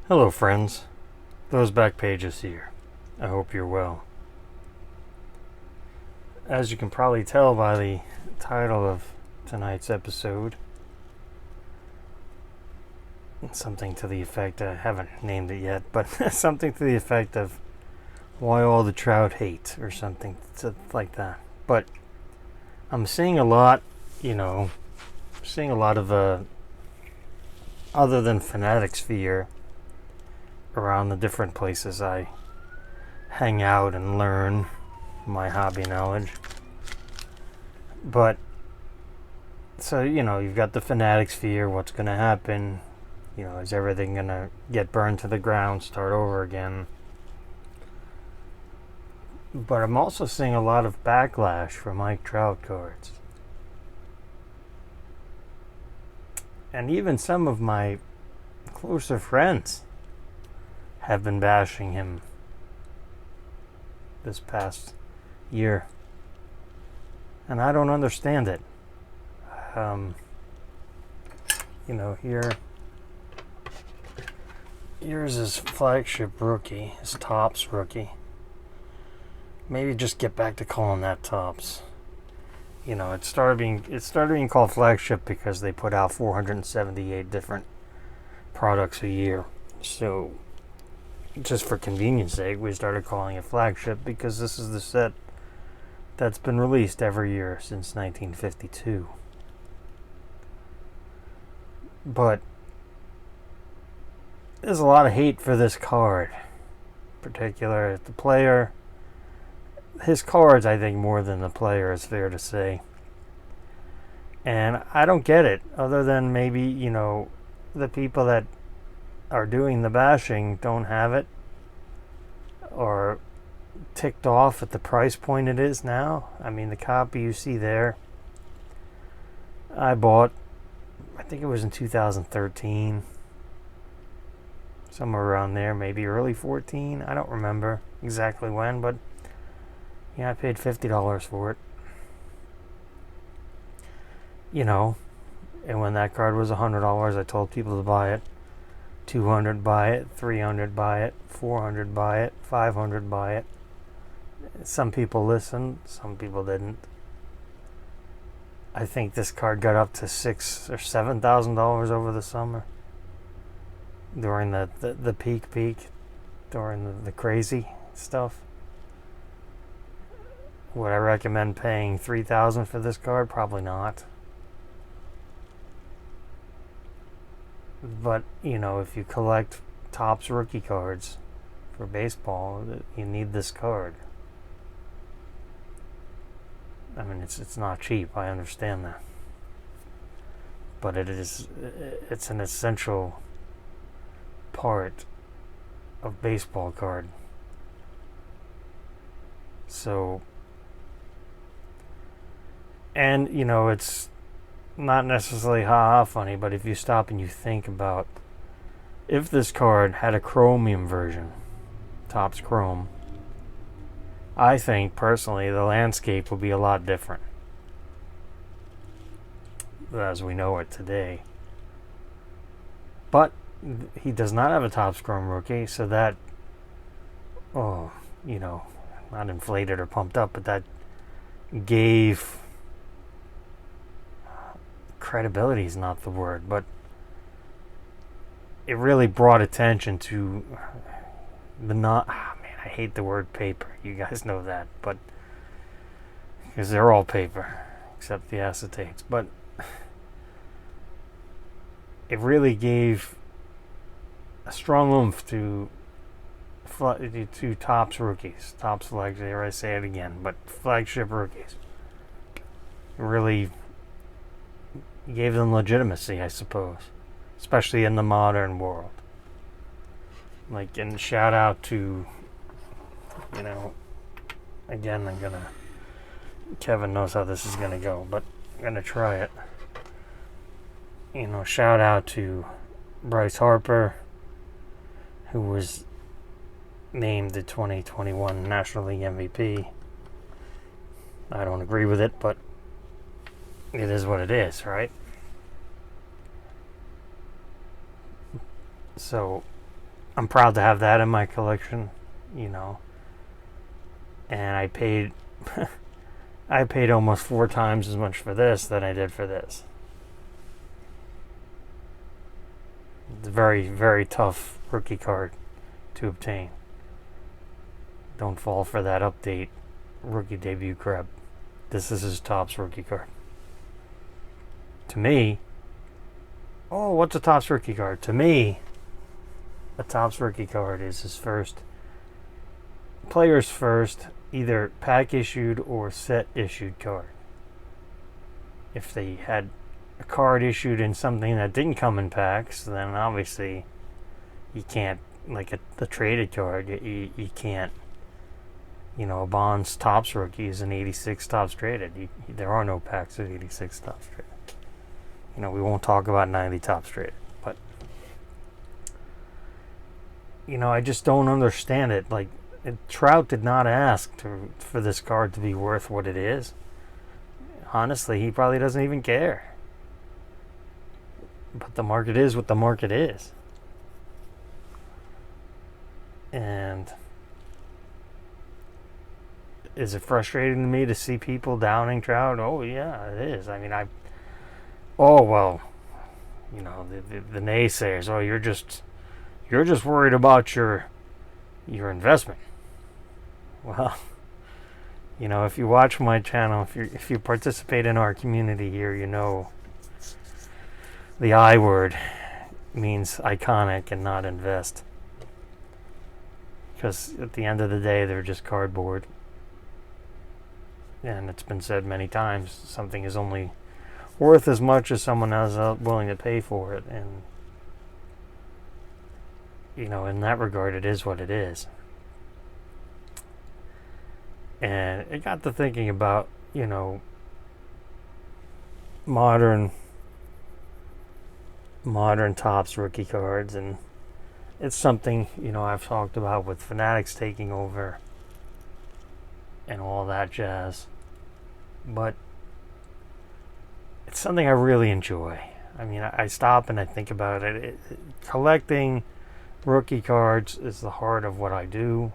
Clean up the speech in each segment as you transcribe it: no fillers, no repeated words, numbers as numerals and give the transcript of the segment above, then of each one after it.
Hello friends, those back pages here. I hope you're well. As you can probably tell by the title of tonight's episode, something to the effect, I haven't named it yet, but something to the effect of why all the Trout hate or something like that. But I'm seeing a lot, of other than fanatic sphere around the different places I hang out and learn my hobby knowledge. But so you've got the fanatic sphere. What's going to happen? Is everything going to get burned to the ground, start over again? But I'm also seeing a lot of backlash for Mike Trout cards. And even some of my closer friends have been bashing him this past year. And I don't understand it. Here's his flagship rookie, his Topps rookie. Maybe just get back to calling that Topps. It started being called flagship because they put out 478 different products a year. So just for convenience sake, we started calling it flagship because this is the set that's been released every year since 1952. But there's a lot of hate for this card, in particular the player. His cards, I think, more than the player, is fair to say. And I don't get it, other than maybe, the people that are doing the bashing don't have it, or ticked off at the price point it is now. I mean, the copy you see there, I bought, I think it was in 2013, somewhere around there, maybe early 14. I don't remember exactly when, but I paid $50 for it. And when that card was $100, I told people to buy it. $200 buy it, $300 buy it, $400 buy it, $500 buy it. Some people listened, some people didn't. I think this card got up to $6,000 or $7,000 over the summer during the peak, during the crazy stuff. Would I recommend paying $3,000 for this card? Probably not. But, if you collect Topps rookie cards for baseball, you need this card. I mean, it's not cheap, I understand that. But it's an essential part of baseball card. So, and, it's not necessarily ha-ha funny, but if you stop and you think about if this card had a chromium version, Topps Chrome, I think, personally, the landscape would be a lot different as we know it today. But he does not have a Topps Chrome rookie, so that, not inflated or pumped up, but that gave... credibility is not the word, but it really brought attention to I hate the word paper. You guys know that, but because they're all paper except the acetates. But it really gave a strong oomph to Topps rookies, Topps flagship. Here I say it again, but flagship rookies. It really gave them legitimacy, I suppose, especially in the modern world. And shout out to, again, Kevin knows how this is gonna go, but I'm gonna try it. Shout out to Bryce Harper, who was named the 2021 National League MVP. I don't agree with it, but it is what it is, right? So I'm proud to have that in my collection, you know. And I paid I paid almost 4 times as much for this than I did for this. It's a very, very tough rookie card to obtain. Don't fall for that update rookie debut crap. This is his Topps rookie card. To me, oh, what's a Topps rookie card? To me, a Topps rookie card is his first, player's first, either pack issued or set issued card. If they had a card issued in something that didn't come in packs, then obviously you can't, like the traded card, you can't, you know, a Bonds Topps rookie is an 86 Topps traded. There are no packs of 86 Topps traded. You know, we won't talk about 90 Topps traded, but, you know, I just don't understand it. Like, Trout did not ask for this card to be worth what it is. Honestly, he probably doesn't even care. But the market is what the market is. And is it frustrating to me to see people downing Trout? Oh, yeah, it is. I mean, oh, well, you know, the naysayers, oh, you're just worried about your investment. Well, you know, if you watch my channel, if you participate in our community here, you know the I word means iconic and not invest. Because at the end of the day, they're just cardboard. And it's been said many times, something is only worth as much as someone else is willing to pay for it. And, you know, in that regard, it is what it is. And it got to thinking about, you know, modern Topps rookie cards, and it's something, you know, I've talked about with Fanatics taking over and all that jazz. But it's something I really enjoy. I mean, I stop and I think about it. Collecting rookie cards is the heart of what I do.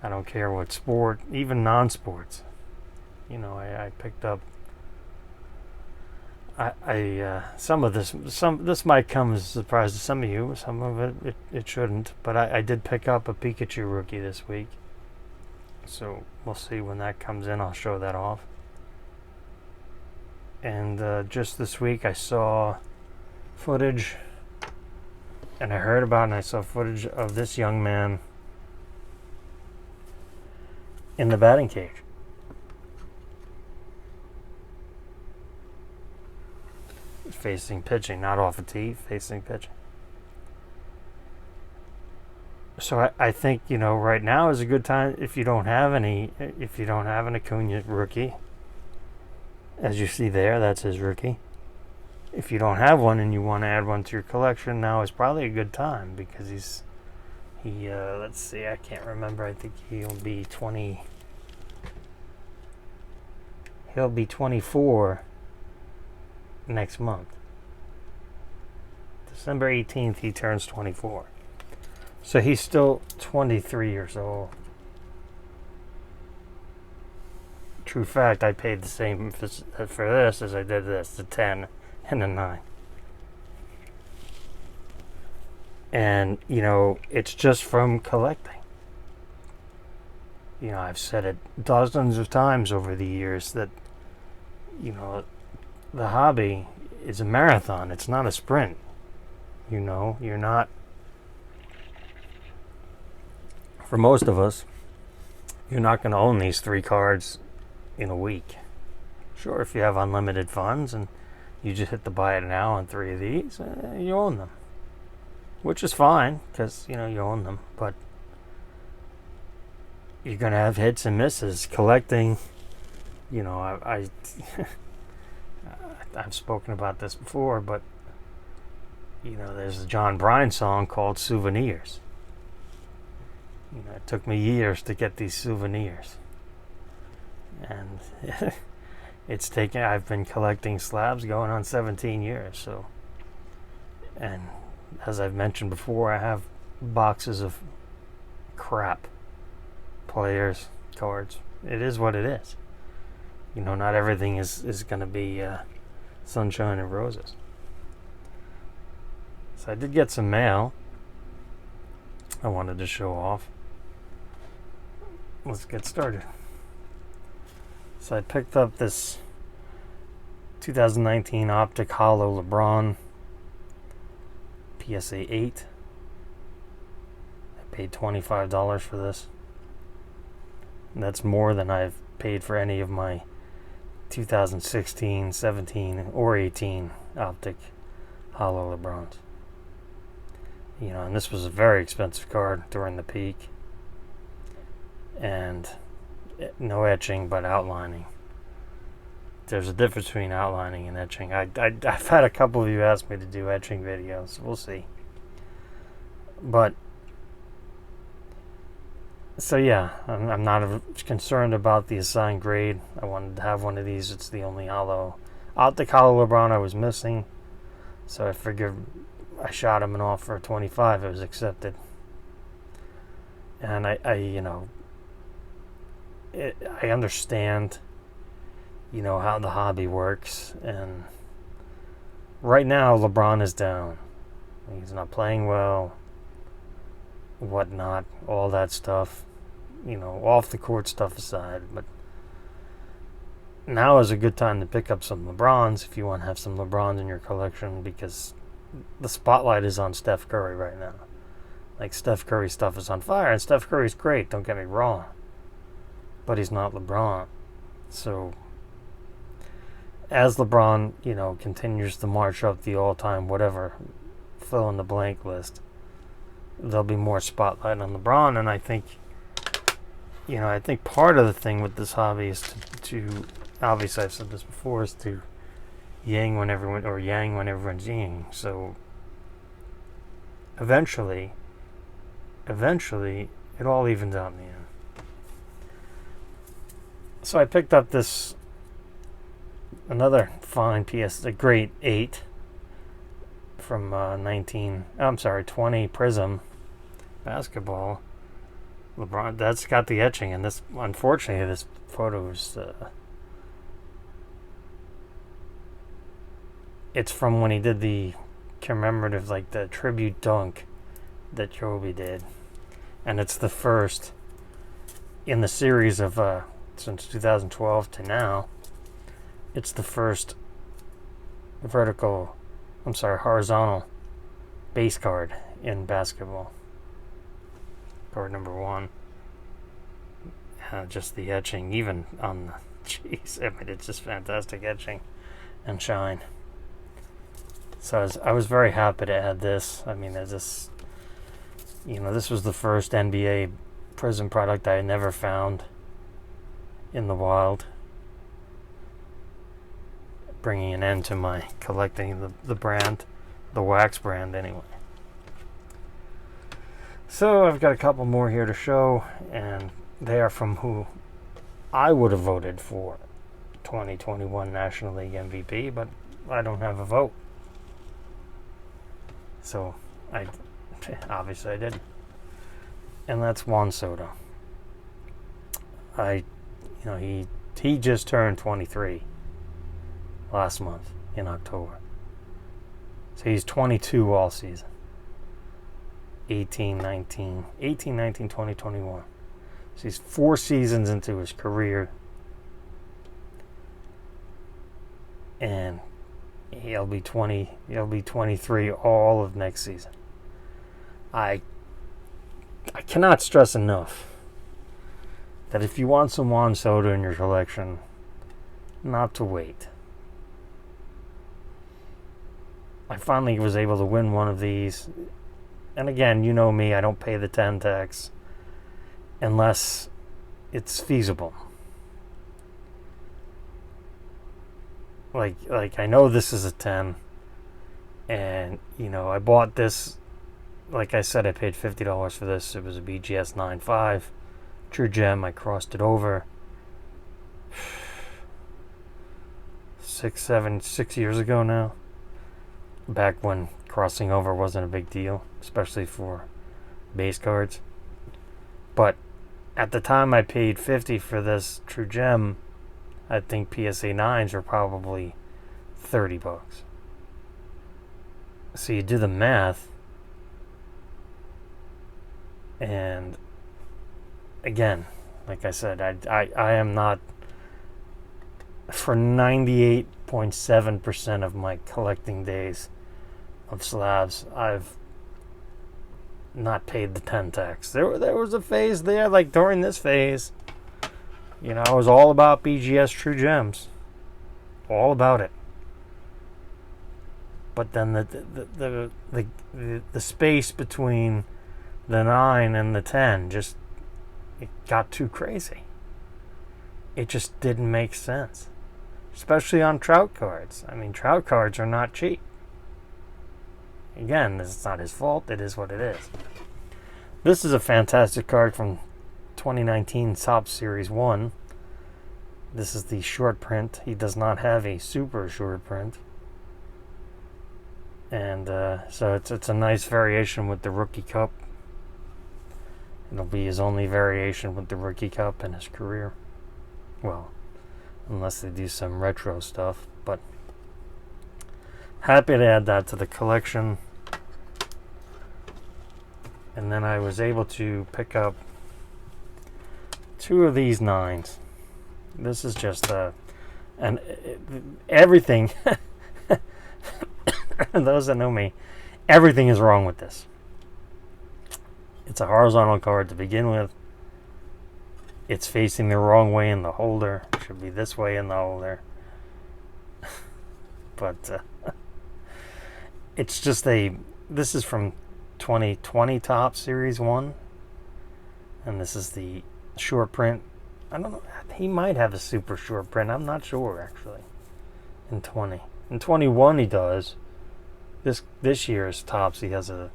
I don't care what sport, even non-sports. You know, I picked up. Some of this might come as a surprise to some of you. Some of it shouldn't. But I did pick up a Pikachu rookie this week. So we'll see when that comes in. I'll show that off. And just this week I saw footage, and I heard about, and I saw footage of this young man in the batting cage. Facing pitching, not off a tee, facing pitching. So I think, you know, right now is a good time if you don't have an Acuna rookie. As you see there, that's his rookie. If you don't have one and you want to add one to your collection, now is probably a good time, because let's see, I can't remember. I think he'll be 24 next month. December 18th, he turns 24. So he's still 23 years old. True fact, I paid the same for this as I did this, the 10 and the 9. And, you know, it's just from collecting. You know, I've said it dozens of times over the years that, you know, the hobby is a marathon. It's not a sprint. You know, you're not, for most of us, you're not going to own these 3 cards in a week. Sure, if you have unlimited funds and you just hit the buy it now on 3 of these, you own them. Which is fine, because, you know, you own them. But you're going to have hits and misses. Collecting, you know, I've spoken about this before, but, you know, there's a John Bryan song called Souvenirs. You know, it took me years to get these souvenirs. And I've been collecting slabs going on 17 years. So, and as I've mentioned before, I have boxes of crap players, cards. It is what it is. You know, not everything is going to be sunshine and roses. So I did get some mail I wanted to show off. Let's get started. So I picked up this 2019 Optic Holo LeBron PSA 8. I paid $25 for this. And that's more than I've paid for any of my 2016, 17, or 18 Optic Holo LeBrons. You know, and this was a very expensive card during the peak. And no etching, but outlining. There's a difference between outlining and etching. I've had a couple of you ask me to do etching videos. We'll see. But, so yeah, I'm not concerned about the assigned grade. I wanted to have one of these. It's the only Optic Holo LeBron I was missing. So I figured I shot him an offer of 25. It was accepted. And I you know, I understand, you know, how the hobby works. And right now, LeBron is down. He's not playing well, whatnot, all that stuff. You know, off the court stuff aside. But now is a good time to pick up some LeBrons if you want to have some LeBrons in your collection, because the spotlight is on Steph Curry right now. Like, Steph Curry stuff is on fire, and Steph Curry's great, don't get me wrong. But he's not LeBron. So, as LeBron, you know, continues to march up the all-time whatever, fill in the blank list, there'll be more spotlight on LeBron. And I think, you know, I think part of the thing with this hobby is to obviously I've said this before, is to yang when everyone's yang. So eventually it all evens out in the end. So I picked up this another fine a grade 8 from 20 Prism basketball. LeBron, that's got the etching, and this, unfortunately, this photo is it's from when he did the commemorative, like the tribute dunk that Kobe did, and it's the first in the series of since 2012 to now. It's the first horizontal base card in basketball. Card number 1. Just the etching, even on the, jeez, I mean, it's just fantastic etching and shine. So I was very happy to add this. I mean, there's this, you know, this was the first NBA Prism product I had never found in the wild, bringing an end to my collecting the brand, the wax brand anyway. So I've got a couple more here to show, and they are from who I would have voted for 2021 National League MVP, but I don't have a vote. So obviously I didn't. And that's Juan Soto. He just turned 23 last month in October. So he's 22 all season. 18, 19, 20, 21. So he's 4 seasons into his career. And he'll be 23 all of next season. I cannot stress enough that if you want some Juan Soto in your collection, not to wait. I finally was able to win one of these. And again, you know me, I don't pay the 10 tax unless it's feasible. Like I know this is a 10, and you know, I bought this, like I said, I paid $50 for this. It was a BGS 9.5 True Gem. I crossed it over 6 years ago now, back when crossing over wasn't a big deal, especially for base cards. But at the time I paid $50 for this True Gem, I think PSA 9s were probably $30. So you do the math, and again, like I said, I am not, for 98.7% of my collecting days of slabs, I've not paid the 10 tax. There was a phase there, like during this phase, I was all about BGS True Gems, all about it. But then the space between the 9 and the 10 just, it got too crazy. It just didn't make sense, especially on Trout cards. I mean, Trout cards are not cheap. Again, it's not his fault. It is what it is. This is a fantastic card from 2019 Topps Series 1. This is the short print. He does not have a super short print. And so it's a nice variation with the Rookie Cup. It'll be his only variation with the Rookie Cup in his career. Well, unless they do some retro stuff. But happy to add that to the collection. And then I was able to pick up 2 of these 9s. This is just and everything. Those that know me, everything is wrong with this. It's a horizontal card to begin with. It's facing the wrong way in the holder. It should be this way in the holder. But it's just this is from 2020 Topps Series 1. And this is the short print. I don't know. He might have a super short print. I'm not sure, actually. In 20. In 21 he does. This year's Topps, he has a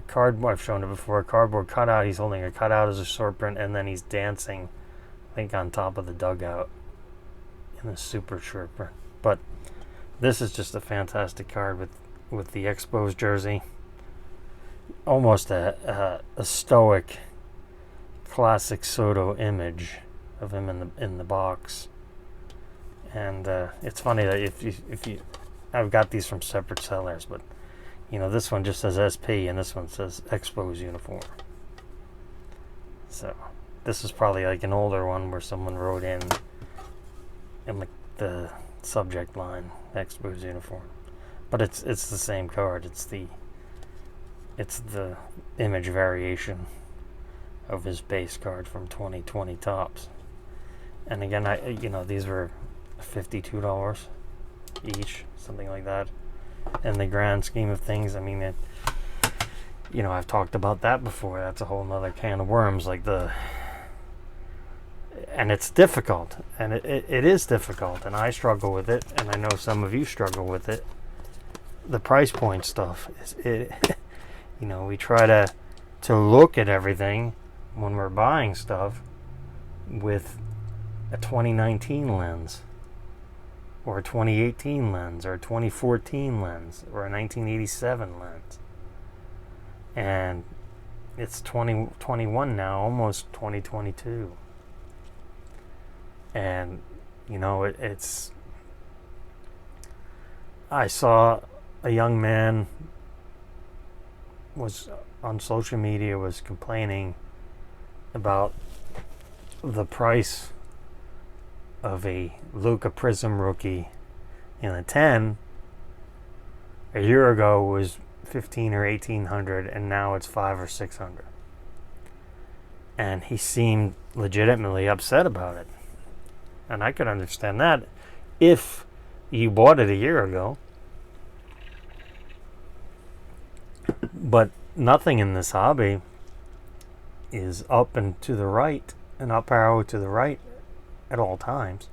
cardboard. I've shown it before. A cardboard cutout. He's holding a cutout as a short print, and then he's dancing, I think, on top of the dugout in a super short print. But this is just a fantastic card with the Expos jersey. Almost a stoic, classic Soto image of him in the box. And it's funny that if you I've got these from separate sellers, but this one just says SP and this one says Expos uniform. So this is probably like an older one where someone wrote in the subject line Expos uniform, but it's the same card. It's the image variation of his base card from 2020 Topps. And again, these were $52 each, something like that. In the grand scheme of things, I mean, I've talked about that before. That's a whole nother can of worms. And it's difficult, and it is difficult, and I struggle with it, and I know some of you struggle with it. The price point stuff we try to look at everything when we're buying stuff with a 2019 lens, or a 2018 lens, or a 2014 lens, or a 1987 lens. And it's 2021 now, almost 2022. And, it's... I saw a young man was on social media was complaining about the price of a Luka Prism rookie in a 10 a year ago was $1,500 or $1,800, and now it's $500 or $600. And he seemed legitimately upset about it. And I could understand that if you bought it a year ago. But nothing in this hobby is up and to the right, an up arrow to the right at all times.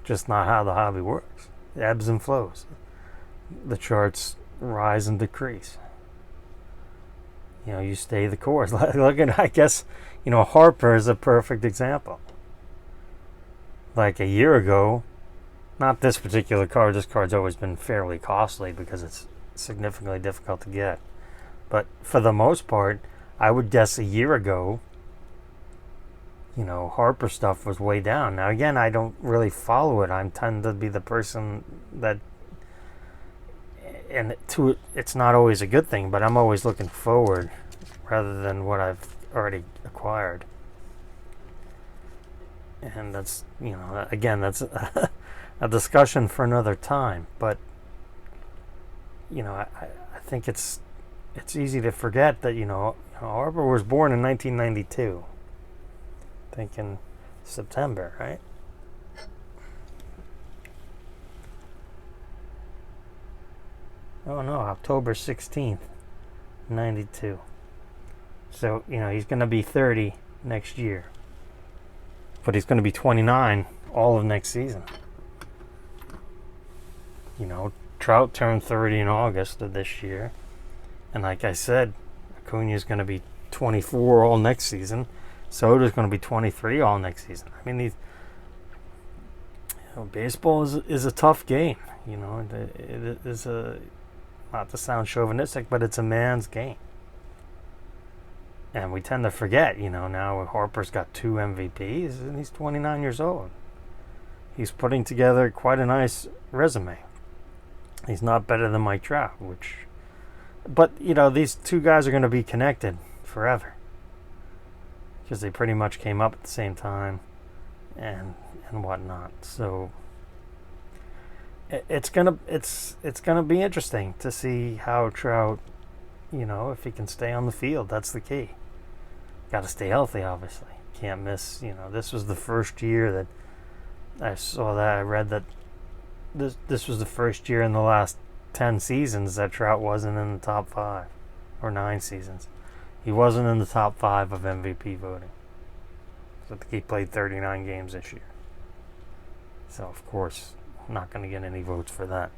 Just not how the hobby works. It ebbs and flows. The charts rise and decrease. You stay the course. Look at, I guess, Harper is a perfect example. Like a year ago, not this particular card. This card's always been fairly costly because it's significantly difficult to get. But for the most part, I would guess a year ago, Harper stuff was way down. Now again, I don't really follow it. I tend to be the person that, and it's not always a good thing, but I'm always looking forward rather than what I've already acquired. And that's, again, that's a discussion for another time. But, I think it's easy to forget that, Harper was born in 1992. I think in September, right? Oh no, October 16th, 92. So, he's going to be 30 next year. But he's going to be 29 all of next season. Trout turned 30 in August of this year. And like I said, Acuna is going to be 24 all next season. Soto's going to be 23 all next season. I mean, baseball is a tough game. It is not to sound chauvinistic, but it's a man's game. And we tend to forget, now Harper's got 2 MVPs and he's 29 years old. He's putting together quite a nice resume. He's not better than Mike Trout, but these two guys are going to be connected forever because they pretty much came up at the same time and whatnot. So it's gonna be interesting to see how Trout, if he can stay on the field. That's the key. Got to stay healthy, obviously. Can't miss. This was the first year that I saw that. I read that this was the first year in the last 10 seasons that Trout wasn't in the top 5, or 9 seasons. He wasn't in the top 5 of MVP voting. So I think he played 39 games this year. So of course, I'm not going to get any votes for that.